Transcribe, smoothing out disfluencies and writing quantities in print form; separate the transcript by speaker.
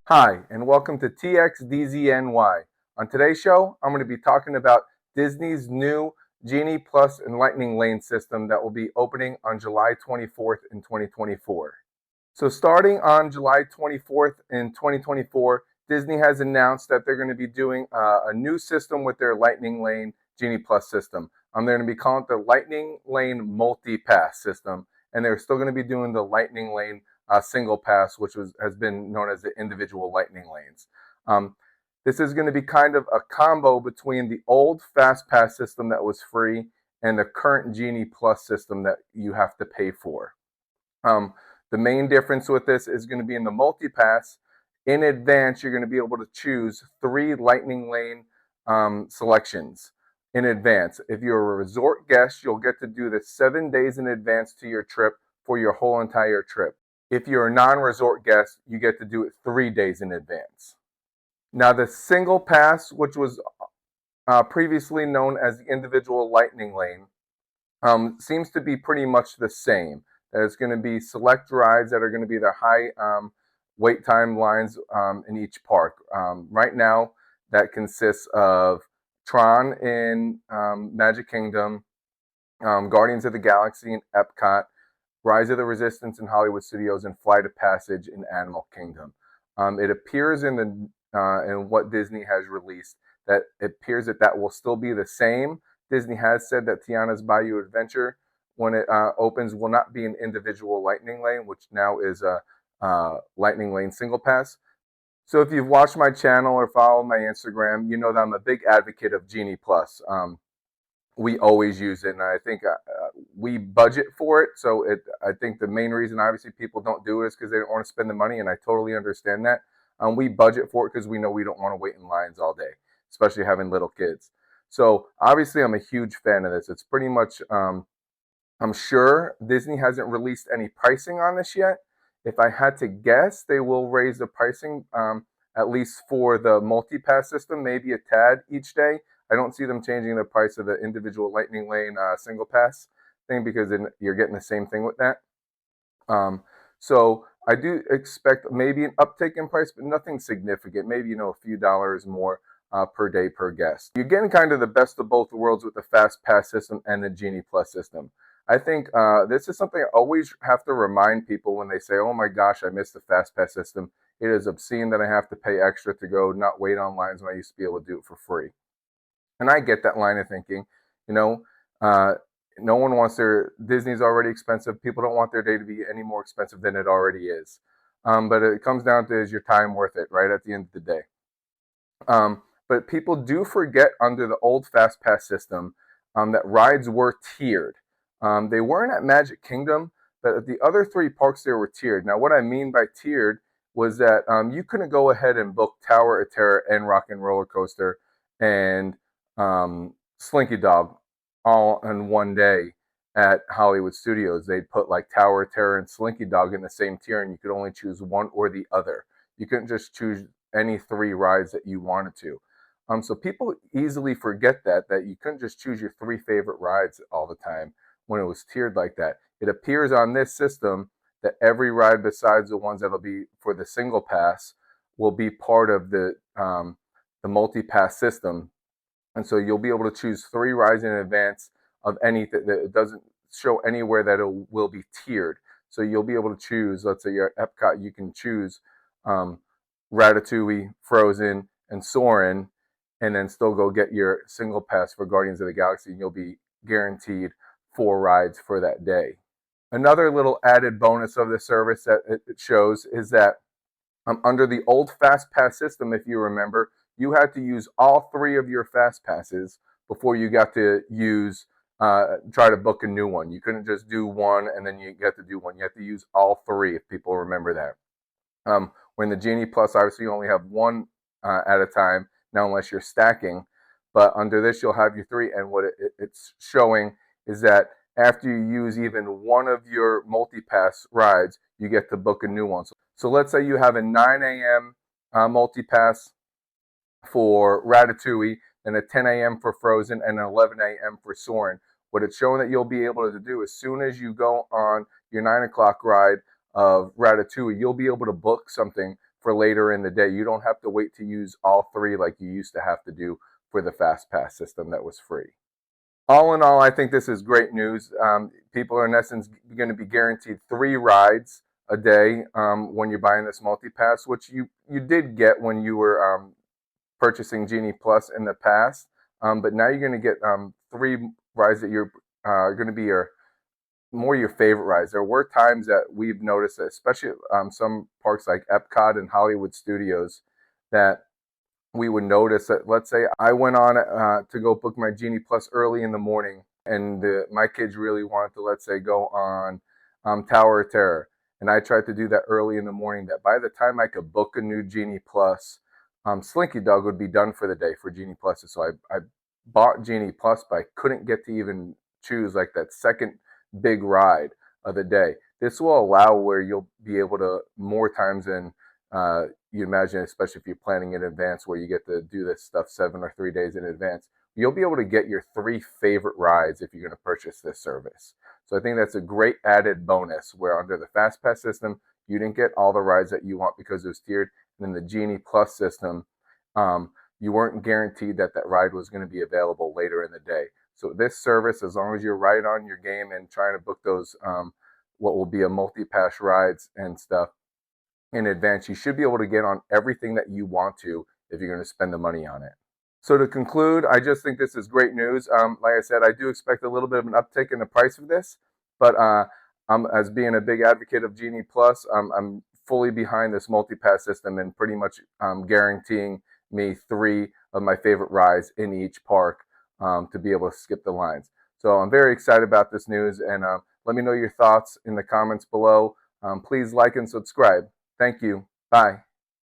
Speaker 1: Hi, and welcome to TXDZNY. On today's show, I'm going to be talking about Disney's new Genie Plus and Lightning Lane system that will be opening on July 24th in 2024. So, starting on July 24th in 2024, Disney has announced that they're going to be doing a new system with their Lightning Lane Genie Plus system. They're going to be calling it the Lightning Lane Multi Pass system, and they're still going to be doing the Lightning Lane single pass, which has been known as the individual lightning lanes. Um, this is going to be kind of a combo between the old fast pass system that was free and the current Genie Plus system that you have to pay for. Um, the main difference with this is going to be in the multi pass. In advance, you're going to be able to choose 3 lightning lane selections in advance. If you're a resort guest, you'll get to do this 7 days in advance to your trip for your whole entire trip. If you're a non-resort guest, you get to do it 3 days in advance. Now, the single pass, which was previously known as the individual lightning lane, seems to be pretty much the same. There's going to be select rides that are going to be the high wait time lines in each park. Right now, that consists of Tron in Magic Kingdom, Guardians of the Galaxy in Epcot, Rise of the Resistance in Hollywood Studios, and Flight of Passage in Animal Kingdom. It appears in what Disney has released that it appears that will still be the same. Disney has said that Tiana's Bayou Adventure, when it opens, will not be an individual lightning lane, which now is a lightning lane single pass. So if you've watched my channel or followed my Instagram, you know that I'm a big advocate of Genie Plus. We always use it, and I think we budget for it. So I think the main reason, obviously, people don't do it is because they don't want to spend the money, and I totally understand that. We budget for it because we know we don't want to wait in lines all day, especially having little kids. So obviously, I'm a huge fan of this. It's pretty much, I'm sure Disney hasn't released any pricing on this yet. If I had to guess, they will raise the pricing, at least for the multi-pass system, maybe a tad each day. I don't see them changing the price of the individual lightning lane single pass thing because you're getting the same thing with that. So I do expect maybe an uptick in price, but nothing significant. Maybe a few dollars more per day per guest. You're getting kind of the best of both worlds with the fast pass system and the Genie Plus system. I think this is something I always have to remind people when they say, "Oh my gosh, I missed the fast pass system." It is obscene that I have to pay extra to go, not wait on lines when I used to be able to do it for free. And I get that line of thinking. You know, uh, no one wants Disney's already expensive. People don't want their day to be any more expensive than it already is. But it comes down to, is your time worth it, right? At the end of the day. But people do forget under the old Fast Pass system that rides were tiered. They weren't at Magic Kingdom, but at the other 3 parks they were tiered. Now, what I mean by tiered was that you couldn't go ahead and book Tower of Terror and Rock and Roller Coaster and Slinky Dog all in one day at Hollywood Studios. They'd put like Tower of Terror and Slinky Dog in the same tier, and you could only choose one or the other. You couldn't just choose any 3 rides that you wanted to. So people easily forget that you couldn't just choose your 3 favorite rides all the time when it was tiered like that. It appears on this system that every ride besides the ones that'll be for the single pass will be part of the multi-pass system. And so you'll be able to choose 3 rides in advance of anything. That it doesn't show anywhere that it will be tiered. So you'll be able to choose, let's say you're at Epcot, you can choose Ratatouille, Frozen, and Soarin', and then still go get your single pass for Guardians of the Galaxy, and you'll be guaranteed 4 rides for that day. Another little added bonus of the service that it shows is that under the old Fast Pass system, if you remember, you had to use all 3 of your Fast Passes before you got to try to book a new one. You couldn't just do one and then you get to do one. You have to use all 3 if people remember that. When the Genie Plus, obviously you only have one at a time now, unless you're stacking. But under this, you'll have your 3, and what it's showing is that after you use even one of your multi-pass rides, you get to book a new one. So let's say you have a 9 a.m. Multi-pass for Ratatouille, and a 10 a.m. for Frozen, and an 11 a.m. for Soarin'. What it's showing that you'll be able to do, as soon as you go on your 9 o'clock ride of Ratatouille, you'll be able to book something for later in the day. You don't have to wait to use all three like you used to have to do for the fastpass system that was free. All in all, I think this is great news. People are in essence going to be guaranteed 3 rides a day when you're buying this multi-pass, which you did get when you were purchasing Genie Plus in the past. But now you're going to get 3 rides that you're going to be your favorite rides. There were times that we've noticed, that especially some parks like Epcot and Hollywood Studios, that we would notice that, let's say I went on to go book my Genie Plus early in the morning, and my kids really wanted to, let's say, go on Tower of Terror, and I tried to do that early in the morning, that by the time I could book a new Genie Plus, Slinky Dog would be done for the day for Genie Plus. So I bought Genie Plus, but I couldn't get to even choose like that second big ride of the day. This will allow where you'll be able to, more times than you imagine, especially if you're planning in advance, where you get to do this stuff 7 or 3 days in advance, you'll be able to get your 3 favorite rides if you're going to purchase this service. So I think that's a great added bonus, where under the FastPass system, you didn't get all the rides that you want because it was tiered. And in the Genie Plus system, you weren't guaranteed that that ride was going to be available later in the day. So this service, as long as you're right on your game and trying to book those what will be a multi-pass rides and stuff in advance, you should be able to get on everything that you want to if you're going to spend the money on it. So to conclude, I just think this is great news. Like I said, I do expect a little bit of an uptick in the price of this, but as being a big advocate of Genie Plus, I'm fully behind this multi-pass system, and pretty much guaranteeing me 3 of my favorite rides in each park to be able to skip the lines. So I'm very excited about this news, and let me know your thoughts in the comments below. Please like and subscribe. Thank you. Bye.